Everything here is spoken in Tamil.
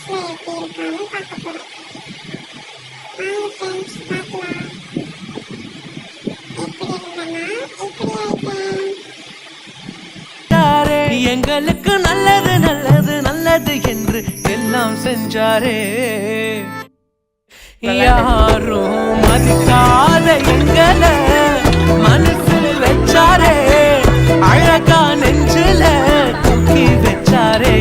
லைஃப்ல எப்படி இருக்கான்னு பார்க்க போறோம். வாங்க ஃப்ரெண்ட்ஸ் பார்க்கலாம். எப்படி இருந்தனா எப்படி ஆயிட்டேன். எங்களுக்கு நல்லது நல்லது நல்லது என்று எல்லாம் செஞ்சாரே. யாரும் மதிக்காத எங்களை மனசுல வச்சாரே. அழகா நெஞ்சில தூக்கி வச்சாரே.